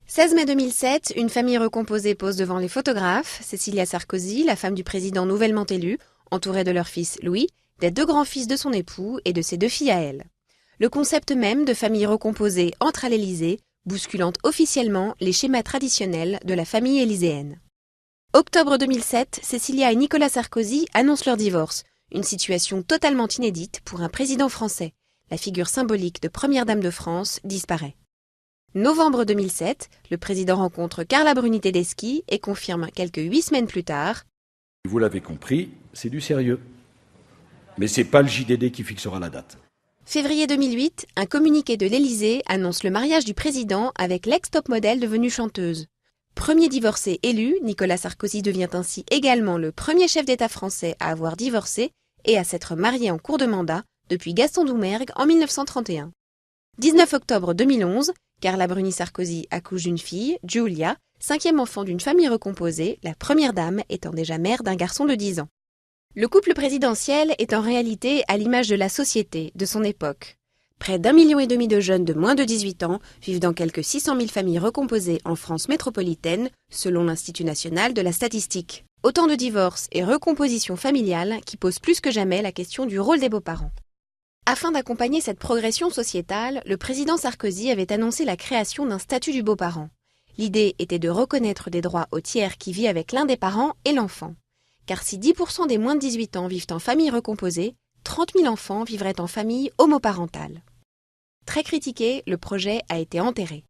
16 mai 2007, une famille recomposée pose devant les photographes. Cécilia Sarkozy, la femme du président nouvellement élu, entourée de leur fils Louis, des 2 grands-fils de son époux et de ses 2 filles à elle. Le concept même de famille recomposée entre à l'Élysée, bousculant officiellement les schémas traditionnels de la famille élyséenne. Octobre 2007, Cécilia et Nicolas Sarkozy annoncent leur divorce, une situation totalement inédite pour un président français. La figure symbolique de première dame de France disparaît. Novembre 2007, le président rencontre Carla Bruni-Tedeschi et confirme quelques 8 semaines plus tard « Vous l'avez compris, c'est du sérieux. Mais c'est pas le JDD qui fixera la date. » Février 2008, un communiqué de l'Élysée annonce le mariage du président avec l'ex-top modèle devenue chanteuse. Premier divorcé élu, Nicolas Sarkozy devient ainsi également le premier chef d'État français à avoir divorcé et à s'être marié en cours de mandat depuis Gaston Doumergue en 1931. 19 octobre 2011, Carla Bruni-Sarkozy accouche d'une fille, Giulia, 5e enfant d'une famille recomposée, la première dame étant déjà mère d'un garçon de 10 ans. Le couple présidentiel est en réalité à l'image de la société de son époque. Près d'1,5 million de jeunes de moins de 18 ans vivent dans quelques 600 000 familles recomposées en France métropolitaine, selon l'Institut national de la statistique. Autant de divorces et recompositions familiales qui posent plus que jamais la question du rôle des beaux-parents. Afin d'accompagner cette progression sociétale, le président Sarkozy avait annoncé la création d'un statut du beau-parent. L'idée était de reconnaître des droits au tiers qui vit avec l'un des parents et l'enfant. Car si 10% des moins de 18 ans vivent en famille recomposée, 30 000 enfants vivraient en famille homoparentale. Très critiqué, le projet a été enterré.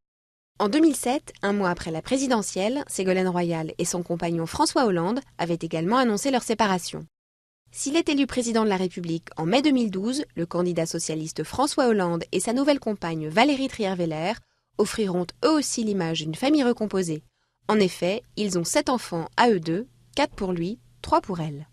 En 2007, un mois après la présidentielle, Ségolène Royal et son compagnon François Hollande avaient également annoncé leur séparation. S'il est élu président de la République en mai 2012, le candidat socialiste François Hollande et sa nouvelle compagne Valérie Trierweiler offriront eux aussi l'image d'une famille recomposée. En effet, ils ont 7 enfants à eux deux, 4 pour lui, 3 pour elle.